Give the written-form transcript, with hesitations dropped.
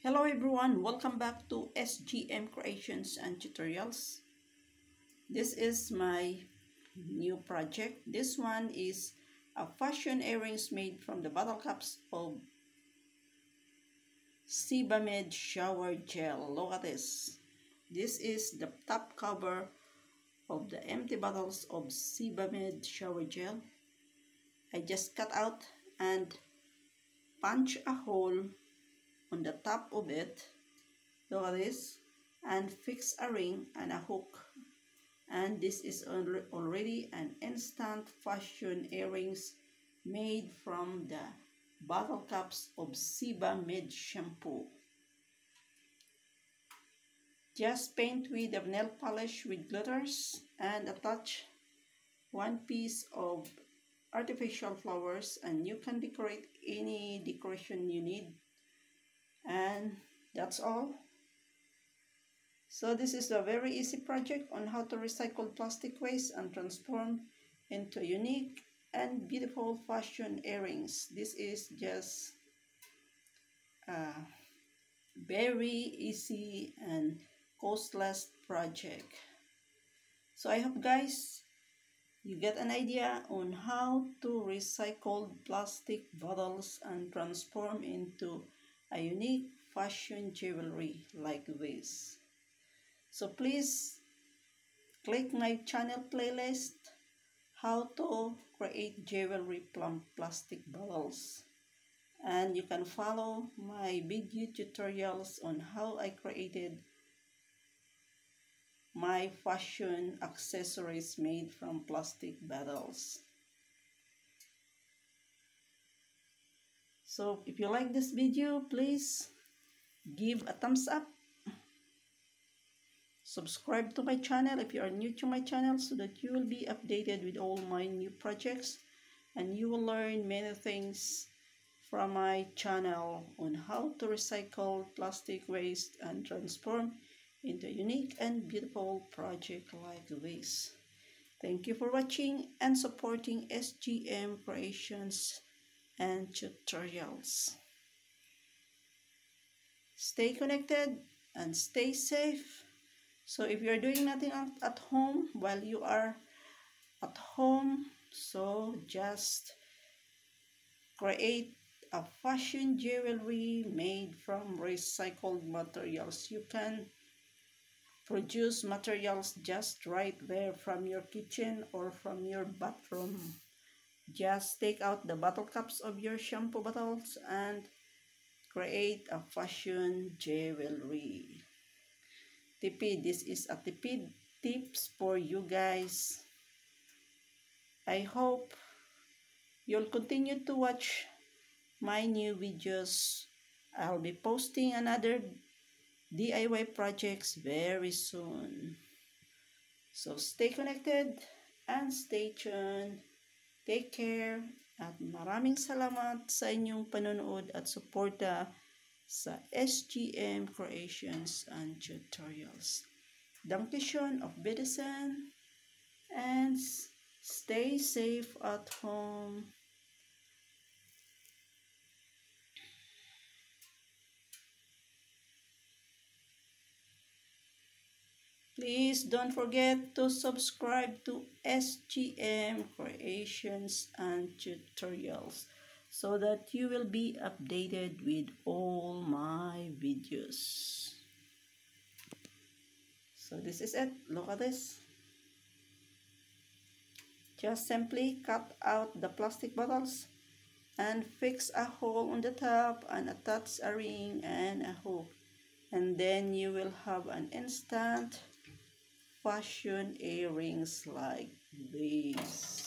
Hello everyone, welcome back to SGM Creations and Tutorials. This is my new project. This one is a fashion earrings made from the bottle caps of SEBAMED Shower Gel. Look at this. This is the top cover of the empty bottles of SEBAMED Shower Gel. I just cut out and punch a hole on the top of it, look at this, and fix a ring and a hook. And this is already an instant fashion earrings made from the bottle caps of SEBAMED shampoo. Just paint with a nail polish with glitters and attach one piece of artificial flowers, and you can decorate any decoration you need. And that's all. So this is a very easy project on how to recycle plastic waste and transform into unique and beautiful fashion earrings. This is just a very easy and costless project. So I hope guys you get an idea on how to recycle plastic bottles and transform into a unique fashion jewelry like this. So please click my channel playlist, how to create jewelry from plastic bottles, and you can follow my video tutorials on how I created my fashion accessories made from plastic bottles. So if you like this video, please give a thumbs up. Subscribe to my channel if you are new to my channel so that you will be updated with all my new projects, and you will learn many things from my channel on how to recycle plastic waste and transform into a unique and beautiful project like this. Thank you for watching and supporting SGM Creations and Tutorials. Stay connected and stay safe. So if you're doing nothing at home while you are at home, so just create a fashion jewelry made from recycled materials. You can produce materials just right there from your kitchen or from your bathroom. Just take out the bottle caps of your shampoo bottles and create a fashion jewelry. Tipid, this is a tipid tips for you guys. I hope you'll continue to watch my new videos. I'll be posting another DIY projects very soon. So stay connected and stay tuned. Take care at maraming salamat sa inyong panonood at suporta sa SGM Creations and Tutorials. Dankeschön, auf Wiedersehen, and stay safe at home. Please don't forget to subscribe to SGM Creations and Tutorials so that you will be updated with all my videos. So this is it. Look at this. Just simply cut out the plastic bottles and fix a hole on the top and attach a ring and a hook. And then you will have an instant fashion earrings like this.